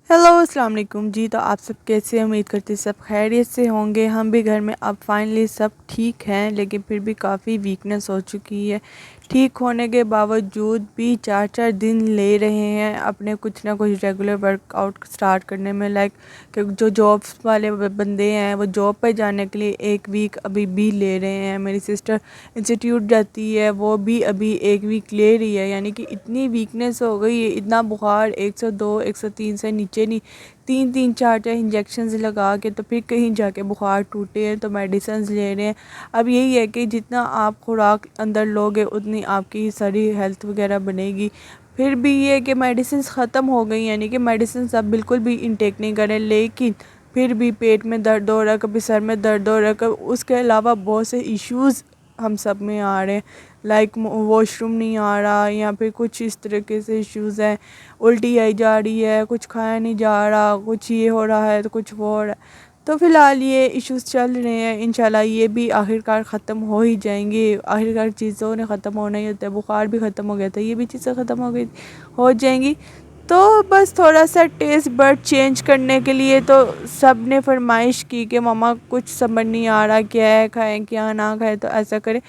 Hello अस्सलाम वालेकुम जी। तो आप सब कैसे हैं? उम्मीद करते हैं सब खैरियत से होंगे। हम भी घर में अब फाइनली सब ठीक हैं, लेकिन फिर भी काफ़ी वीकनेस हो चुकी है। ठीक होने के बावजूद भी 4-4 दिन ले रहे हैं अपने कुछ ना कुछ रेगुलर वर्कआउट स्टार्ट करने में। लाइक कि जो जॉब्स वाले बंदे हैं वो जॉब पर जाने के लिए 1 वीक अभी भी ले रहे हैं। मेरी सिस्टर इंस्टीट्यूट जाती है, वो भी अभी 1 वीक ले रही है। यानी कि इतनी वीकनेस हो गई है, इतना बुखार 102 103 से नीचे नहीं, 3-3 4-4 इंजेक्शन लगा के तो फिर कहीं जाके बुखार टूटे हैं तो मेडिसिन ले रहे हैं। अब यही है कि जितना आप खुराक अंदर लोगे उतनी आपकी सारी हेल्थ वगैरह बनेगी। फिर भी ये कि मेडिसिन ख़त्म हो गई, यानी कि मेडिसिन अब बिल्कुल भी इंटेक नहीं करें, लेकिन फिर भी पेट में दर्द हो रहा है, कभी सर में दर्द हो रहा है, कभी उसके अलावा बहुत से इश्यूज़ हम सब में आ रहे हैं। लाइक वॉशरूम नहीं आ रहा, या फिर कुछ इस तरीके से इश्यूज़ हैं। उल्टी आई जा रही है, कुछ खाया नहीं जा रहा, कुछ ये हो रहा है तो कुछ वो हो रहा है। तो फ़िलहाल ये इश्यूज़ चल रहे हैं। इंशाल्लाह ये भी आखिरकार ख़त्म हो ही जाएंगे। आखिरकार चीज़ों ने ख़त्म होना ही होता है। बुखार भी ख़त्म हो गया था, ये भी चीज़ें ख़त्म हो जाएंगी। तो बस थोड़ा सा टेस्ट बर्ड चेंज करने के लिए तो सब ने फरमाइश की कि मम्मा कुछ समझ नहीं आ रहा, क्या है खाएं क्या ना खाएं, तो ऐसा करें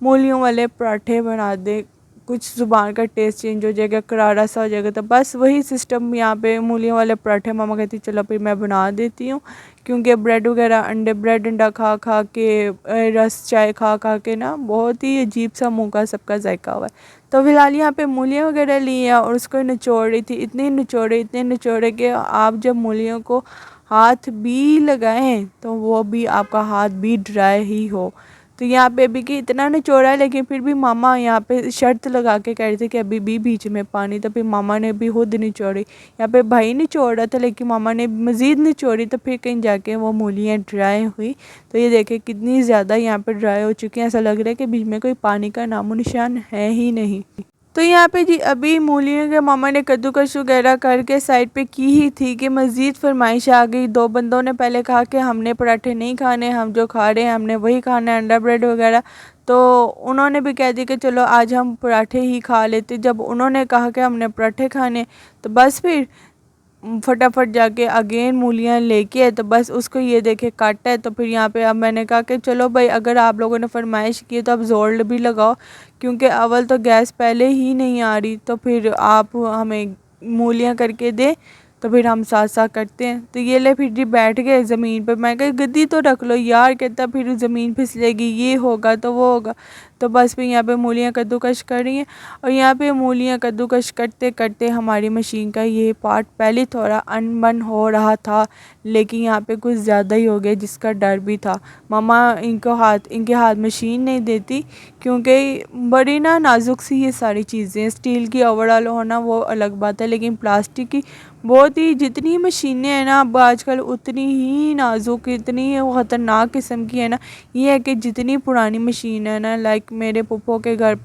मूलियों वाले पराठे बना दे, कुछ ज़ुबान का टेस्ट चेंज हो जाएगा, करारा सा हो जाएगा। तो बस वही सिस्टम यहाँ पे मूलियों वाले पराठे मम्मा कहती चलो फिर मैं बना देती हूँ। क्योंकि ब्रेड वगैरह ब्रेड अंडा खा खा के रस चाय खा खा के ना बहुत ही अजीब सा मुँह का सबका जायका हुआ है। तो फिलहाल यहाँ पे मूलियाँ वगैरह ली हैं और उसको निचोड़ रही थी। इतने निचोड़े कि आप जब मूलियों को हाथ भी लगाएं तो वो भी आपका हाथ भी ड्राई ही हो। तो यहाँ पे अभी कि इतना निचोड़ा है, लेकिन फिर भी मामा यहाँ पे शर्त लगा के कह रहे थे कि अभी भी बीच में पानी। तो फिर मामा ने भी खुद निचोड़ी। यहाँ पे भाई निचोड़ रहा था, लेकिन मामा ने मज़ीद निचोड़ी, तो फिर कहीं जाके वो मूलियाँ ड्राई हुई। तो ये देखे कितनी ज़्यादा यहाँ पे ड्राई हो चुकी हैं। ऐसा लग रहा है कि बीच में कोई पानी का नामो निशान है ही नहीं। तो यहाँ पे जी अभी मूलियों के मामा ने कद्दूकस वगैरह करके साइड पे की ही थी कि मज़ीद फरमाइश आ गई। 2 बंदों ने पहले कहा कि हमने पराठे नहीं खाने, हम जो खा रहे हैं हमने वही खाना है, अंडा ब्रेड वगैरह। तो उन्होंने भी कह दिया कि चलो आज हम पराठे ही खा लेते। जब उन्होंने कहा कि हमने पराठे खाने, तो बस फिर फटाफट जाके अगेन मूलियाँ लेके तो बस उसको ये देखे काटा है। तो फिर यहाँ पे अब मैंने कहा कि चलो भाई अगर आप लोगों ने फरमाइश की है तो अब जोर भी लगाओ, क्योंकि अव्वल तो गैस पहले ही नहीं आ रही, तो फिर आप हमें मूलियाँ करके दे तो फिर हम साथ साथ करते हैं। तो ये ले फिर जी बैठ गए ज़मीन पर। मैं कहा गद्दी तो रख लो यार, कहता फिर ज़मीन फिसलेगी, ये होगा तो वो होगा। तो बस फिर यहाँ पे मूलियाँ कद्दूकश कर रही हैं। और यहाँ पे मूलियाँ कद्दूकश करते करते हमारी मशीन का ये पार्ट पहले थोड़ा अनबन हो रहा था, लेकिन यहाँ पे कुछ ज़्यादा ही हो गया, जिसका डर भी था। मम्मा इनके हाथ मशीन नहीं देती, क्योंकि बड़ी ना नाजुक सी ये सारी चीज़ें। स्टील की ओवरऑल होना वो अलग बात है, लेकिन प्लास्टिक की बहुत ही, जितनी मशीनें हैं ना अब आजकल उतनी ही नाजुक, इतनी ख़तरनाक किस्म की है ना। ये है कि जितनी पुरानी मशीन है ना, लाइक मेरे पप्पो के घर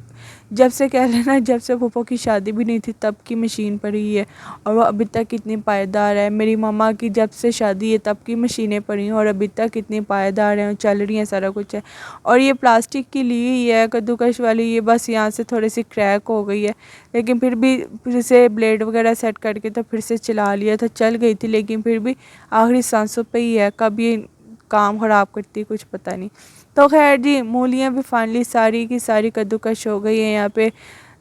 जब से कह लेना, जब से पप्पो की शादी भी नहीं थी तब की मशीन पड़ी है, और वो अभी तक कितनी पायदार है। मेरी मम्मा की जब से शादी है तब की मशीनें पड़ी हैं और अभी तक कितनी पायदार हैं, चल रही हैं, सारा कुछ है। और ये प्लास्टिक की ली हुई है कद्दूकश वाली, ये बस यहाँ से थोड़ी सी क्रैक हो गई है, लेकिन फिर भी फिर से ब्लेड वगैरह सेट करके तो फिर से चला लिया था, चल गई थी, लेकिन फिर भी आखिरी सांसों पे ही है, कब ये काम ख़राब करती कुछ पता नहीं। तो खैर जी मूलियाँ भी फाइनली सारी की सारी कद्दूकश हो गई है। यहाँ पे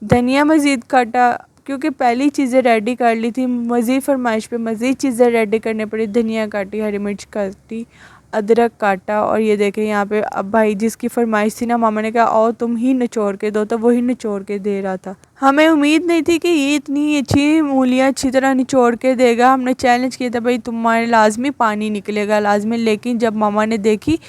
धनिया मज़ीद काटा, क्योंकि पहली चीज़ें रेडी कर ली थी, मज़ीद फरमाइश पे मज़ीद चीज़ें रेडी करनी पड़ी। धनिया काटी, हरी मिर्च काटी, अदरक काटा, और ये देखें यहाँ पे अब भाई जिसकी फरमाइश थी ना, मामा ने कहा आओ तुम ही निचोड़ के दो, तो वही निचोड़ के दे रहा था। हमें उम्मीद नहीं थी कि ये इतनी अच्छी मूलियाँ अच्छी तरह निचोड़ के देगा। हमने चैलेंज किया था भाई तुम्हारे लाजमी पानी निकलेगा लाजमी, लेकिन जब मामा ने देखी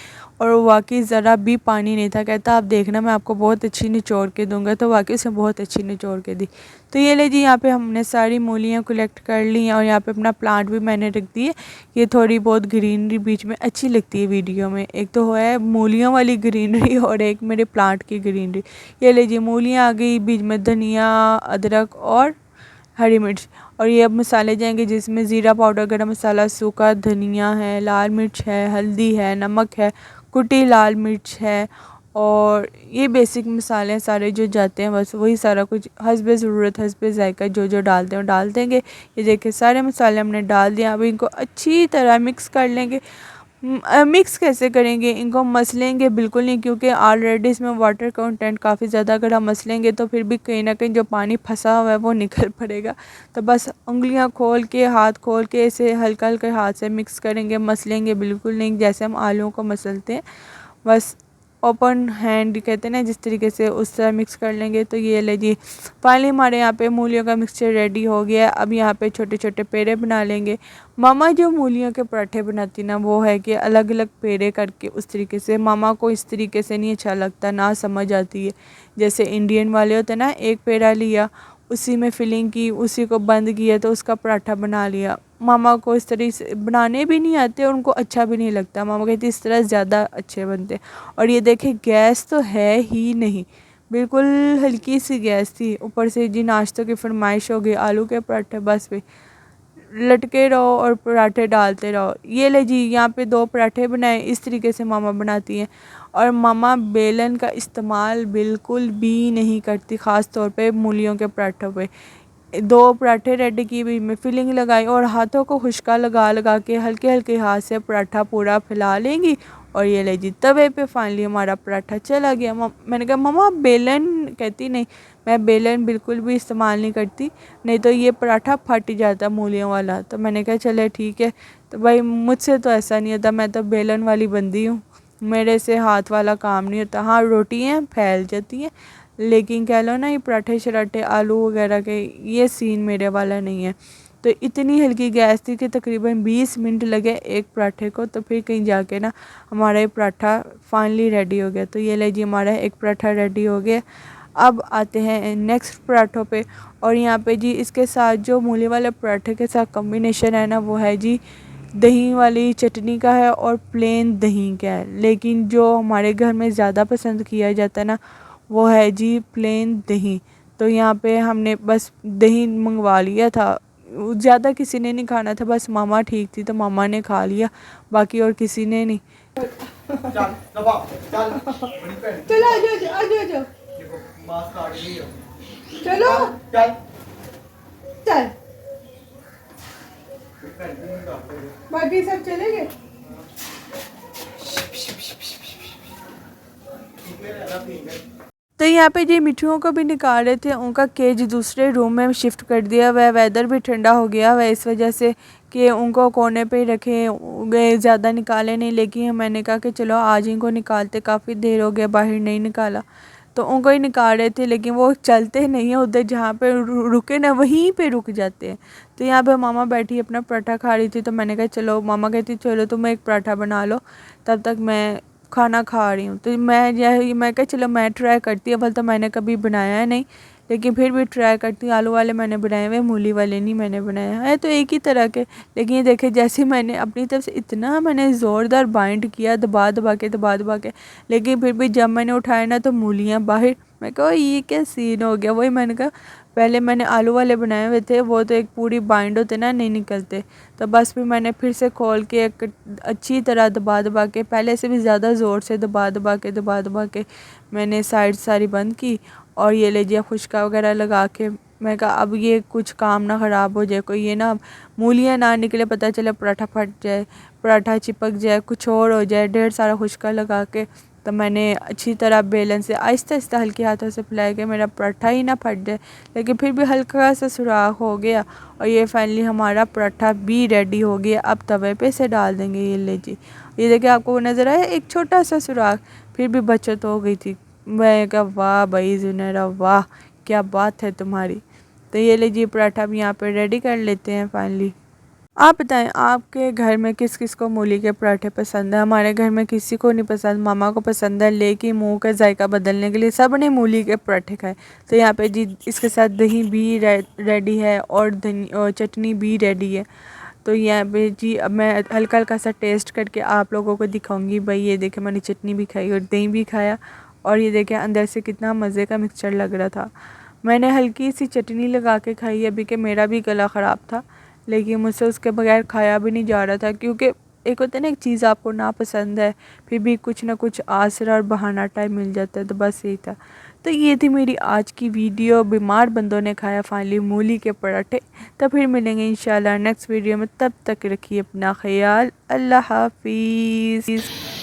और वाकई ज़रा भी पानी नहीं था, कहता आप देखना मैं आपको बहुत अच्छी निचोड़ के दूंगा। तो वाकई से बहुत अच्छी निचोड़ के दी। तो ये ले जी यहाँ पे हमने सारी मूलियाँ कलेक्ट कर ली हैं, और यहाँ पे अपना प्लांट भी मैंने रख दी है। ये थोड़ी बहुत ग्रीनरी बीच में अच्छी लगती है वीडियो में, एक तो है मूलियों वाली ग्रीनरी और एक मेरे प्लांट की ग्रीनरी। ये ले जी मूलियाँ आ गई, बीच में धनिया, अदरक और हरी मिर्च। और ये अब मसाले जाएंगे, जिसमें ज़ीरा पाउडर, गरम मसाला, सूखा धनिया है, लाल मिर्च है, हल्दी है, नमक है, कुटी लाल मिर्च है, और ये बेसिक मसाले हैं सारे जो जाते हैं, बस वही सारा कुछ हस्बे ज़रूरत हस्बे जायका जो जो डालते हैं वो डाल देंगे। ये देखिए सारे मसाले हमने डाल दिए। अब इनको अच्छी तरह मिक्स कर लेंगे। मिक्स कैसे करेंगे, इनको मसलेंगे बिल्कुल नहीं, क्योंकि ऑलरेडी इसमें वाटर कंटेंट काफ़ी ज़्यादा, अगर हम मसलेंगे तो फिर भी कहीं ना कहीं जो पानी फंसा हुआ है वो निकल पड़ेगा। तो बस उंगलियां खोल के हाथ खोल के इसे हल्का हल्का हाथ से मिक्स करेंगे, मसलेंगे बिल्कुल नहीं जैसे हम आलूओं को मसलते हैं। बस ओपन हैंड कहते हैं ना, जिस तरीके से उस तरह मिक्स कर लेंगे। तो ये ले जी, फाइनली हमारे यहाँ पे मूलियों का मिक्सचर रेडी हो गया। अब यहाँ पे छोटे छोटे पेड़े बना लेंगे। मामा जो मूलियों के पराठे बनाती ना, वो है कि अलग अलग पेड़े करके उस तरीके से। मामा को इस तरीके से नहीं अच्छा लगता, ना समझ आती है। जैसे इंडियन वाले होते ना, एक पेड़ा लिया, उसी में फिलिंग की, उसी को बंद किया तो उसका पराठा बना लिया। मामा को इस तरह से बनाने भी नहीं आते और उनको अच्छा भी नहीं लगता। मामा कहती इस तरह ज़्यादा अच्छे बनते। और ये देखे गैस तो है ही नहीं, बिल्कुल हल्की सी गैस थी। ऊपर से जी नाश्तों की फरमाइश हो गई, आलू के पराठे, बस भी लटके रहो और पराठे डालते रहो। ये ले जी, यहाँ पे 2 पराठे बनाए, इस तरीके से मामा बनाती हैं। और मामा बेलन का इस्तेमाल बिल्कुल भी नहीं करती, ख़ास तौर पे मूलियों के पराठों पे। 2 पराठे रेडी की, भी में फिलिंग लगाई और हाथों को खुशका लगा लगा के हल्के हल्के हाथ से पराठा पूरा फैला लेंगी। और ये ले जी तवे पे फाइनली हमारा पराठा चला गया। मैंने कहा मम्मा बेलन, कहती नहीं, मैं बेलन बिल्कुल भी इस्तेमाल नहीं करती, नहीं तो ये पराठा फट जाता मूलियों वाला। तो मैंने कहा चले ठीक है। तो भाई मुझसे तो ऐसा नहीं होता, मैं तो बेलन वाली बंदी हूँ, मेरे से हाथ वाला काम नहीं होता। हाँ रोटियाँ फैल जाती हैं, लेकिन कह लो ना ये पराठे शराठे आलू वगैरह के, ये सीन मेरे वाला नहीं है। तो इतनी हल्की गैस थी कि तकरीबन 20 मिनट लगे एक पराठे को। तो फिर कहीं जाके ना हमारा ये पराठा फाइनली रेडी हो गया। तो ये ले जी हमारा एक पराठा रेडी हो गया। अब आते हैं नेक्स्ट पराठों पे। और यहाँ पे जी इसके साथ जो मूली वाले पराठे के साथ कॉम्बिनेशन है ना, वो है जी दही वाली चटनी का है और प्लेन दही का है। लेकिन जो हमारे घर में ज़्यादा पसंद किया जाता है ना, वो है जी प्लेन दही। तो यहाँ पे हमने बस दही मंगवा लिया था, ज़्यादा किसी ने नहीं खाना था, बस मामा ठीक थी तो मामा ने खा लिया, बाकी और किसी ने नहीं। चल चल चलो आ जाओ चलो चल चल, बाकी सब चले गए। तो यहाँ पे जी मिठुओं को भी निकाल रहे थे, उनका केज दूसरे रूम में शिफ्ट कर दिया हुआ है। वेदर भी ठंडा हो गया हुआ है इस वजह से कि उनको कोने पे ही रखे गए, ज़्यादा निकाले नहीं। लेकिन मैंने कहा कि चलो आज इनको निकालते, काफ़ी देर हो गया बाहर नहीं निकाला, तो उनको ही निकाल रहे थे। लेकिन वो चलते नहीं हैं, उधर जहाँ पे रुके ना वहीं पे रुक जाते हैं। तो यहाँ पे मामा बैठी अपना पराठा खा रही थी, तो मैंने कहा चलो, मामा कहती चलो तुम एक पराठा बना लो, तब तक मैं खाना खा रही हूँ। तो मैं कहा चलो मैं ट्राई करती हूँ, अव्वल तो मैंने कभी बनाया है नहीं, लेकिन फिर भी ट्राई करती हूँ। आलू वाले मैंने बनाए हुए, मूली वाले नहीं मैंने बनाया है, तो एक ही तरह के। लेकिन ये देखे जैसे मैंने अपनी तरफ से इतना मैंने ज़ोरदार बाइंड किया, दबा दबा के, लेकिन फिर भी जब मैंने उठाया ना तो मूलियाँ बाहर। मैं कहा ये क्या सीन हो गया। वही मैंने कहा पहले मैंने आलू वाले बनाए हुए थे, वो तो एक पूरी बाइंड होते ना, नहीं निकलते। तो बस फिर मैंने फिर से खोल के एक अच्छी तरह दबा के, पहले से भी ज़्यादा ज़ोर से दबा के मैंने साइड सारी बंद की। और ये ले जिया खुशका वगैरह लगा के। मैं कहा अब ये कुछ काम ना ख़राब हो जाए, कोई ये ना मूलियाँ ना निकले, पता चले पराठा फट जाए, पराठा चिपक जाए, कुछ और हो जाए। ढेर सारा खुशका लगा के तो मैंने अच्छी तरह बेलन से आहिस्ता आहिस्ता हल्के हाथों से फैलाया कि मेरा पराठा ही ना फट जाए, लेकिन फिर भी हल्का सा सुराख हो गया। और ये फाइनली हमारा पराठा भी रेडी हो गया। अब तवे पे से डाल देंगे। ये ले जी, ये देखिए आपको नज़र आया एक छोटा सा सुराख, फिर भी बचत हो गई थी। मैं कहा वाह भाई जुनैरा, वाह क्या बात है तुम्हारी। तो ये लीजिए पराठा भी यहाँ पे रेडी कर लेते हैं फाइनली। आप बताएं आपके घर में किस किस को मूली के पराठे पसंद है। हमारे घर में किसी को नहीं पसंद, मामा को पसंद है, लेकिन मुंह का जायका बदलने के लिए सब ने मूली के पराठे खाए। तो यहाँ पे जी इसके साथ दही भी रेडी है और चटनी भी रेडी है। तो यहाँ पे जी अब मैं हल्का हल्का सा टेस्ट करके आप लोगों को दिखाऊंगी। भाई ये देखे मैंने चटनी भी खाई और दही भी खाया, और ये देखें अंदर से कितना मज़े का मिक्सचर लग रहा था। मैंने हल्की सी चटनी लगा के खाई अभी कि मेरा भी गला ख़राब था, लेकिन मुझसे उसके बगैर खाया भी नहीं जा रहा था, क्योंकि एक होता है ना, एक चीज़ आपको ना पसंद है फिर भी कुछ ना कुछ आसरा और बहाना टाइम मिल जाता है, तो बस यही था। तो ये थी मेरी आज की वीडियो। बीमार बंदों ने खाया फाइनली मूली के पराठे। तो फिर मिलेंगे इंशाल्लाह नेक्स्ट वीडियो में, तब तक रखिए अपना ख्याल। अल्लाह हाफिज़।